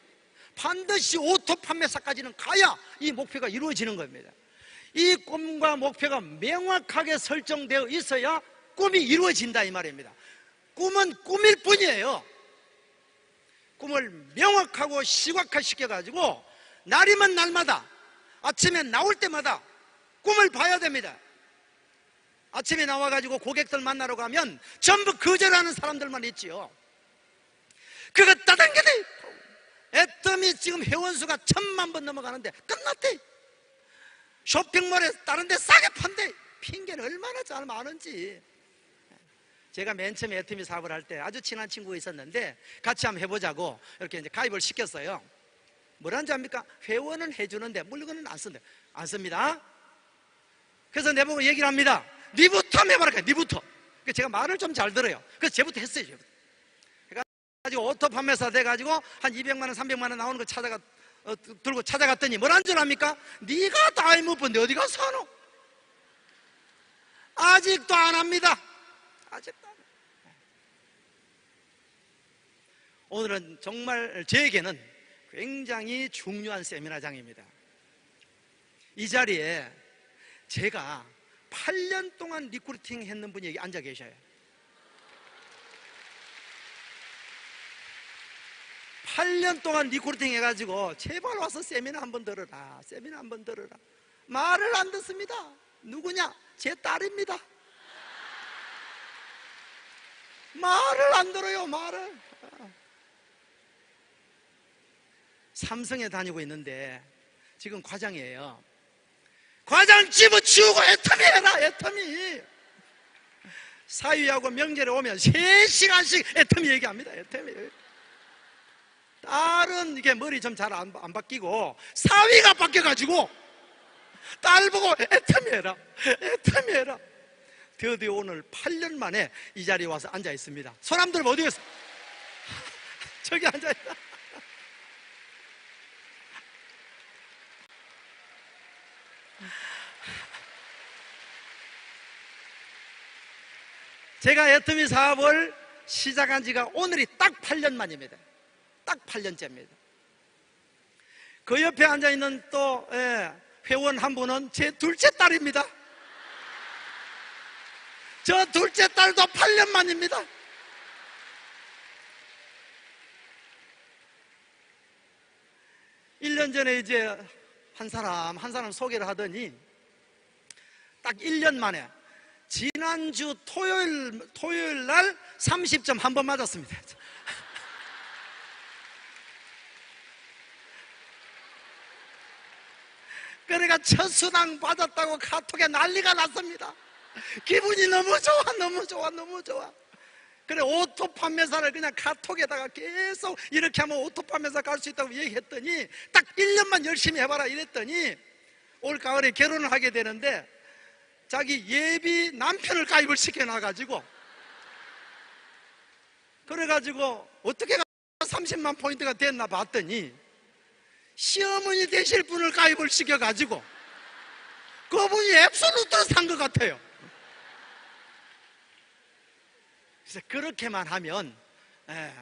반드시 오토 판매사까지는 가야 이 목표가 이루어지는 겁니다. 이 꿈과 목표가 명확하게 설정되어 있어야 꿈이 이루어진다 이 말입니다. 꿈은 꿈일 뿐이에요. 꿈을 명확하고 시각화 시켜가지고 날이면 날마다, 아침에 나올 때마다 꿈을 봐야 됩니다. 아침에 나와가지고 고객들 만나러 가면 전부 거절하는 사람들만 있지요. 그거 따당겨대! 애터미 지금 회원수가 1000만 번 넘어가는데 끝났대. 쇼핑몰에 다른 데 싸게 판대. 핑계는 얼마나 잘 많은지. 제가 맨 처음에 애터미 사업을 할 때 아주 친한 친구가 있었는데 같이 한번 해보자고 이렇게 이제 가입을 시켰어요. 뭐라는지 압니까? 회원은 해주는데 물건은 안 쓴대. 안 씁니다. 그래서 내보고 얘기를 합니다. 니부터 해봐라. 니부터. 제가 말을 좀 잘 들어요. 그래서 쟤부터 했어요. 쟤부터. 그래가지고 오토 판매사 돼가지고 한 200만 원, 300만 원 나오는 거 들고 찾아갔더니 뭐라는 줄 압니까? 네가 다이 못 본데 어디 가서 하노? 아직도 안 합니다. 아직도 안 합니다. 오늘은 정말 저에게는 굉장히 중요한 세미나장입니다. 이 자리에 제가 8년 동안 리크루팅 했는 분이 여기 앉아 계셔요. 8년 동안 리크루팅 해가지고 제발 와서 세미나 한번 들어라. 세미나 한번 들어라. 말을 안 듣습니다. 누구냐? 제 딸입니다. 말을 안 들어요. 말을. 삼성에 다니고 있는데 지금 과장이에요. 과장 집어치우고 애터미 해라. 애터미. 사위하고 명절에 오면 3시간씩 애터미 얘기합니다. 애터미. 딸은 이게 머리 좀 잘 안 바뀌고 사위가 바뀌어가지고 딸 보고 애터미 해라. 애터미 해라. 드디어 오늘 8년 만에 이 자리에 와서 앉아 있습니다. 손 한번 들어봐. 어디 있어? 저기 앉아 있다. 제가 애터미 사업을 시작한 지가 오늘이 딱 8년 만입니다. 딱 8년째입니다. 그 옆에 앉아있는 또 회원 한 분은 제 둘째 딸입니다. 저 둘째 딸도 8년 만입니다. 일 년 전에 이제 한 사람 소개를 하더니 딱 1년 만에 지난주 토요일 날 30점 한 번 맞았습니다. 그러니까 첫 수당 받았다고 카톡에 난리가 났습니다. 기분이 너무 좋아, 너무 좋아, 너무 좋아. 그래, 오토 판매사를 그냥 카톡에다가 계속 이렇게 하면 오토 판매사 갈 수 있다고 얘기했더니 딱 1년만 열심히 해봐라 이랬더니 올 가을에 결혼을 하게 되는데 자기 예비 남편을 가입을 시켜놔가지고 그래가지고 어떻게 30만 포인트가 됐나 봤더니 시어머니 되실 분을 가입을 시켜가지고 그분이 앱솔루트로 산 것 같아요. 그래서 그렇게만 하면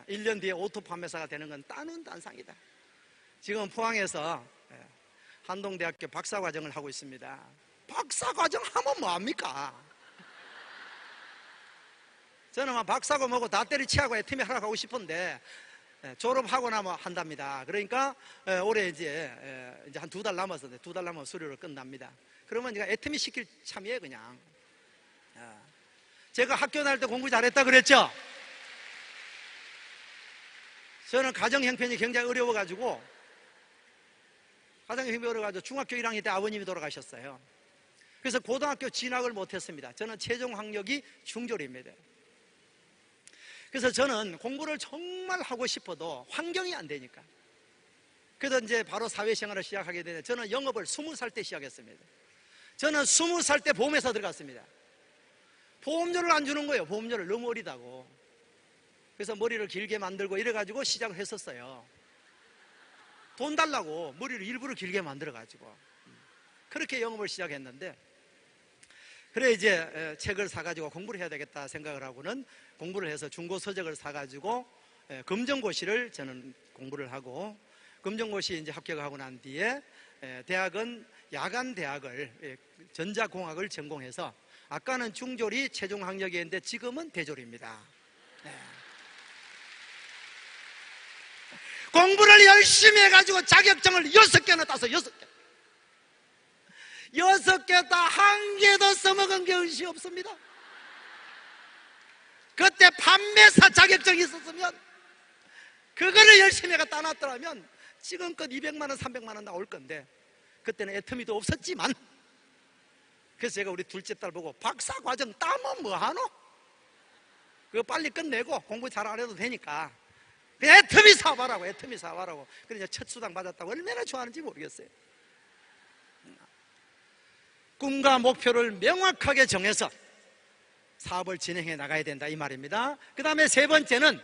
1년 뒤에 오토 판매사가 되는 건 딴상이다. 지금 포항에서 한동대학교 박사과정을 하고 있습니다. 박사과정 하면 뭐합니까? 저는 박사고 뭐고 다 때려치하고 애터미 하러 가고 싶은데 졸업하고 나면 한답니다. 그러니까 올해 이제 한 2달 남아서 2달 남으면 수료를 끝납니다. 그러면 제가 애터미 시킬 참이에요. 그냥 제가 학교 다닐 때 공부 잘했다 그랬죠? 저는 가정 형편이 굉장히 어려워가지고 중학교 1학년 때 아버님이 돌아가셨어요. 그래서 고등학교 진학을 못했습니다. 저는 최종 학력이 중졸입니다. 그래서 저는 공부를 정말 하고 싶어도 환경이 안 되니까 그래서 이제 바로 사회생활을 시작하게 되는데, 저는 영업을 20살 때 시작했습니다. 저는 20살 때 보험회사 들어갔습니다. 보험료를 안 주는 거예요. 보험료를. 너무 어리다고. 그래서 머리를 길게 만들고 이래가지고 시작을 했었어요. 돈 달라고 머리를 일부러 길게 만들어가지고 그렇게 영업을 시작했는데, 그래 이제 책을 사가지고 공부를 해야 되겠다 생각을 하고는 공부를 해서 중고서적을 사가지고 검정고시를 저는 공부를 하고, 검정고시 이제 합격하고 난 뒤에 대학은 야간 대학을 전자공학을 전공해서, 아까는 중졸이 최종 학력이었는데 지금은 대졸입니다. 공부를 열심히 해가지고 자격증을 6개나 따서 6개. 6개 다 한 개도 써먹은 게 의시 없습니다. 그때 판매사 자격증이 있었으면 그거를 열심히 해가 따놨더라면 지금껏 200만 원, 300만 원 나올 건데, 그때는 애터미도 없었지만, 그래서 제가 우리 둘째 딸 보고 박사과정 따면 뭐하노? 그거 빨리 끝내고 공부 잘 안 해도 되니까 애터미 사와라고, 애터미 사와라고. 그래서 첫 수당 받았다고 얼마나 좋아하는지 모르겠어요. 꿈과 목표를 명확하게 정해서 사업을 진행해 나가야 된다, 이 말입니다. 그 다음에 세 번째는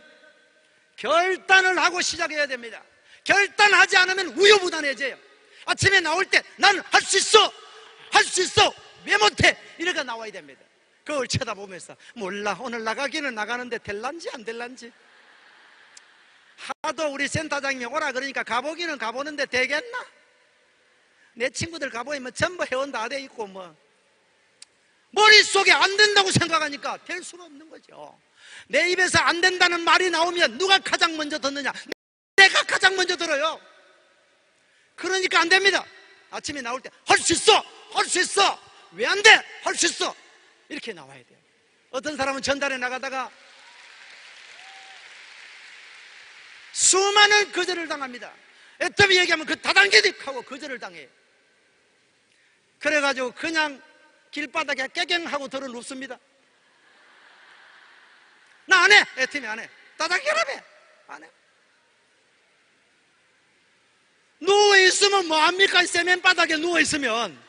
결단을 하고 시작해야 됩니다. 결단하지 않으면 우유부단해져요. 아침에 나올 때 난 할 수 있어, 할 수 있어, 왜 못해? 이렇게 나와야 됩니다. 그걸 쳐다보면서 몰라, 오늘 나가기는 나가는데 될란지 안 될란지. 하도 우리 센터장님이 오라 그러니까 가보기는 가보는데 되겠나? 내 친구들 가보면 전부 회원 다 돼 있고 뭐 머릿속에 안 된다고 생각하니까 될 수가 없는 거죠. 내 입에서 안 된다는 말이 나오면 누가 가장 먼저 듣느냐? 내가 가장 먼저 들어요. 그러니까 안 됩니다. 아침에 나올 때 할 수 있어, 할 수 있어, 왜 안 돼? 할 수 있어, 이렇게 나와야 돼요. 어떤 사람은 전달에 나가다가 수많은 거절을 당합니다. 애터미 얘기하면 그 다단계득 하고 거절을 당해요. 그래가지고 그냥 길바닥에 깨갱하고 들어 눕습니다. 나 안 해, 애터미 안 해. 다단계라며 안 해. 누워있으면 뭐합니까? 세면바닥에 누워있으면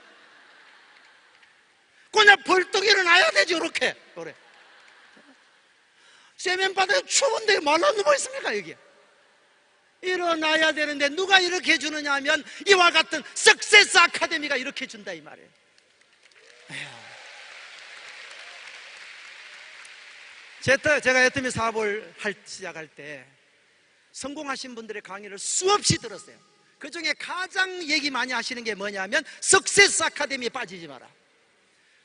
그냥 벌떡 일어나야 되지. 이렇게 그래. 세면바닥에 추운데 말로 누워있습니까? 여기 일어나야 되는데 누가 이렇게 해주느냐 하면 이와 같은 석세스 아카데미가 이렇게 해준다, 이 말이에요. 제가 애터미 사업을 시작할 때 성공하신 분들의 강의를 수없이 들었어요. 그 중에 가장 얘기 많이 하시는 게 뭐냐면 석세스 아카데미에 빠지지 마라.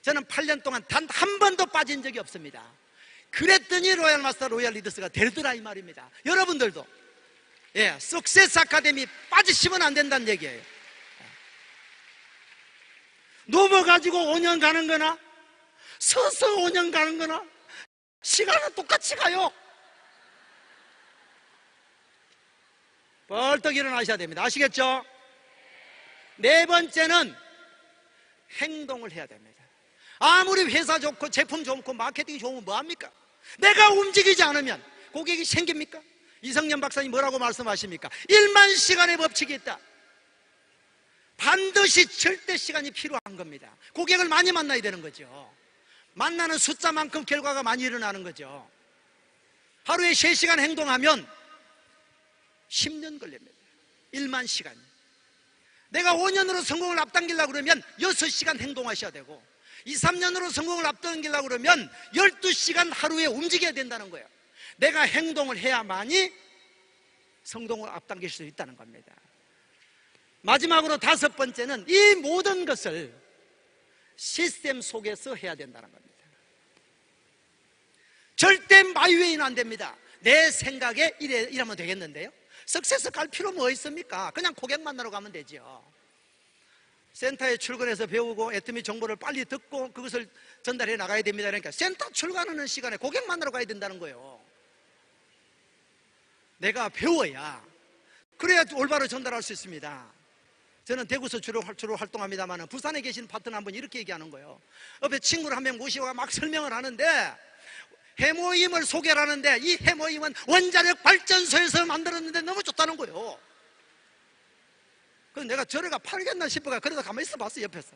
저는 8년 동안 단 한 번도 빠진 적이 없습니다. 그랬더니 로얄 마스터, 로얄 리더스가 되더라, 이 말입니다. 여러분들도 석세스 아카데미 빠지시면 안 된다는 얘기예요. 누워가지고 5년 가는 거나 서서 5년 가는 거나 시간은 똑같이 가요. 벌떡 일어나셔야 됩니다. 아시겠죠? 네 번째는 행동을 해야 됩니다. 아무리 회사 좋고 제품 좋고 마케팅이 좋으면 뭐합니까? 내가 움직이지 않으면 고객이 생깁니까? 이성년 박사님 뭐라고 말씀하십니까? 1만 시간의 법칙이 있다. 반드시 절대 시간이 필요한 겁니다. 고객을 많이 만나야 되는 거죠. 만나는 숫자만큼 결과가 많이 일어나는 거죠. 하루에 3시간 행동하면 10년 걸립니다. 1만 시간. 내가 5년으로 성공을 앞당기려고 그러면 6시간 행동하셔야 되고, 2, 3년으로 성공을 앞당기려고 그러면 12시간 하루에 움직여야 된다는 거예요. 내가 행동을 해야만이 성공을 앞당길 수 있다는 겁니다. 마지막으로 5번째는 이 모든 것을 시스템 속에서 해야 된다는 겁니다. 절대 마이웨이는 안 됩니다. 내 생각에 이러면 되겠는데요? 석세스 갈 필요 뭐 있습니까? 그냥 고객 만나러 가면 되죠. 센터에 출근해서 배우고 애터미 정보를 빨리 듣고 그것을 전달해 나가야 됩니다. 그러니까 센터 출근하는 시간에 고객 만나러 가야 된다는 거예요. 내가 배워야, 그래야 올바로 전달할 수 있습니다. 저는 대구에서 주로 활동합니다만 부산에 계신 파트너 한 분 이렇게 얘기하는 거예요. 옆에 친구를 한 명 모시고 막 설명을 하는데, 해모임을 소개를 하는데 이 해모임은 원자력 발전소에서 만들었는데 너무 좋다는 거예요. 그래서 내가 저래가 팔겠나 싶어가 그래서 가만히 있어 봤어. 옆에서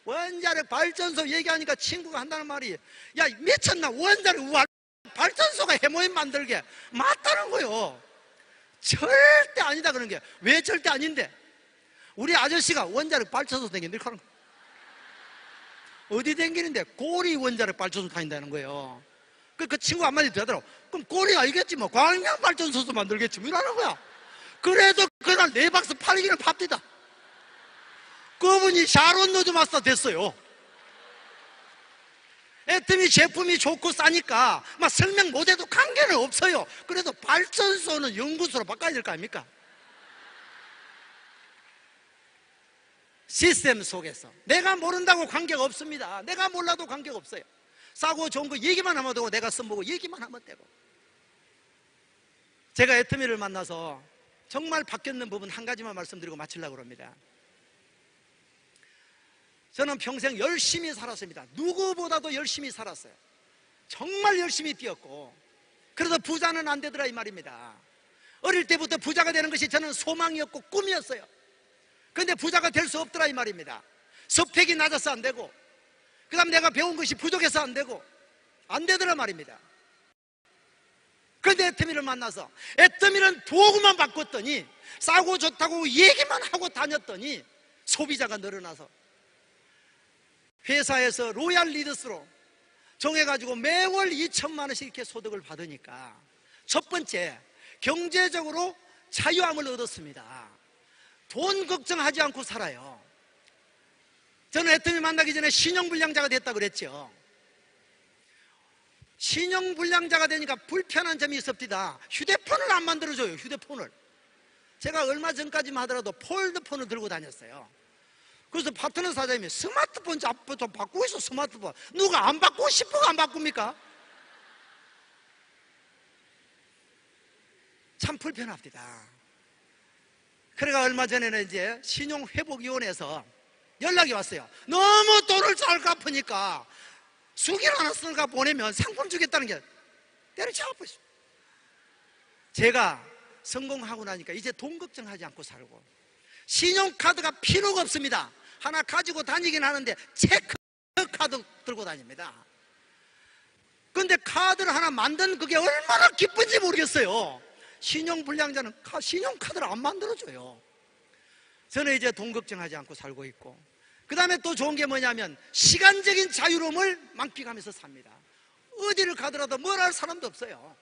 원자력 발전소 얘기하니까 친구가 한다는 말이, 야 미쳤나, 원자력 발전소가 해모임 만들게 맞다는 거요. 절대 아니다 그런 게. 왜 절대 아닌데? 우리 아저씨가 원자력 발전소 댕기는 거 어디 댕기는데? 고리 원자력 발전소 다닌다는 거예요. 그 친구 한마디 되더라고. 그럼 고리 알겠지 뭐, 광양 발전소도 만들겠지 뭐 이러는 거야. 그래도 그날 4박스 팔기는 팝디다. 그분이 샤론 노즈 마스터 됐어요. 애터미 제품이 좋고 싸니까 막 설명 못해도 관계는 없어요. 그래도 발전소는 연구소로 바꿔야 될 거 아닙니까? 시스템 속에서 내가 모른다고 관계가 없습니다. 내가 몰라도 관계가 없어요. 싸고 좋은 거 얘기만 하면 되고, 내가 써보고 얘기만 하면 되고. 제가 애터미를 만나서 정말 바뀌었는 부분 한 가지만 말씀드리고 마치려고 합니다. 저는 평생 열심히 살았습니다. 누구보다도 열심히 살았어요. 정말 열심히 뛰었고, 그래서 부자는 안 되더라 이 말입니다. 어릴 때부터 부자가 되는 것이 저는 소망이었고 꿈이었어요. 그런데 부자가 될 수 없더라 이 말입니다. 스펙이 낮아서 안 되고, 그 다음 내가 배운 것이 부족해서 안 되고, 안 되더라 말입니다. 그런데 애터미를 만나서 애터미는 도구만 바꿨더니, 싸고 좋다고 얘기만 하고 다녔더니 소비자가 늘어나서 회사에서 로얄 리더스로 정해가지고 매월 2천만 원씩 이렇게 소득을 받으니까 첫 번째, 경제적으로 자유함을 얻었습니다. 돈 걱정하지 않고 살아요. 저는 애터미 만나기 전에 신용불량자가 됐다고 그랬죠. 신용불량자가 되니까 불편한 점이 있었습니다. 휴대폰을 안 만들어줘요. 휴대폰을. 제가 얼마 전까지만 하더라도 폴드폰을 들고 다녔어요. 그래서 파트너 사장님이 스마트폰 좀 바꾸고 있어. 스마트폰 누가 안 바꾸고 싶어가 안 바꿉니까? 참 불편합니다. 그래가 얼마 전에는 이제 신용회복위원회에서 연락이 왔어요. 너무 돈을 잘 갚으니까 수기를 하나 쓰는가 보내면 상품 주겠다는 게 때려치고 있어요. 제가 성공하고 나니까 이제 돈 걱정하지 않고 살고, 신용카드가 필요가 없습니다. 하나 가지고 다니긴 하는데 체크카드 들고 다닙니다. 근데 카드를 하나 만든 그게 얼마나 기쁜지 모르겠어요. 신용불량자는 신용카드를 안 만들어줘요. 저는 이제 돈 걱정하지 않고 살고 있고, 그 다음에 또 좋은 게 뭐냐면 시간적인 자유로움을 만끽하면서 삽니다. 어디를 가더라도 뭘 할 사람도 없어요.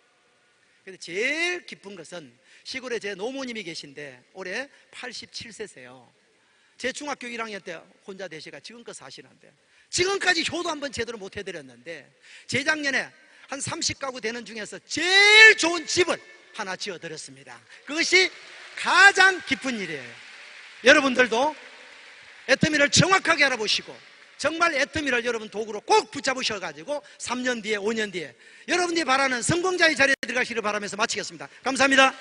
근데 제일 기쁜 것은 시골에 제 노모님이 계신데 올해 87세세요. 제 중학교 1학년 때 혼자 되시가 지금껏 사시는데, 지금까지 효도 한번 제대로 못 해드렸는데 재작년에 한 30가구 되는 중에서 제일 좋은 집을 하나 지어드렸습니다. 그것이 가장 기쁜 일이에요. 여러분들도 애터미를 정확하게 알아보시고 정말 애터미를 여러분 도구로 꼭 붙잡으셔가지고 3년 뒤에 5년 뒤에 여러분들이 바라는 성공자의 자리에 들어가시기를 바라면서 마치겠습니다. 감사합니다.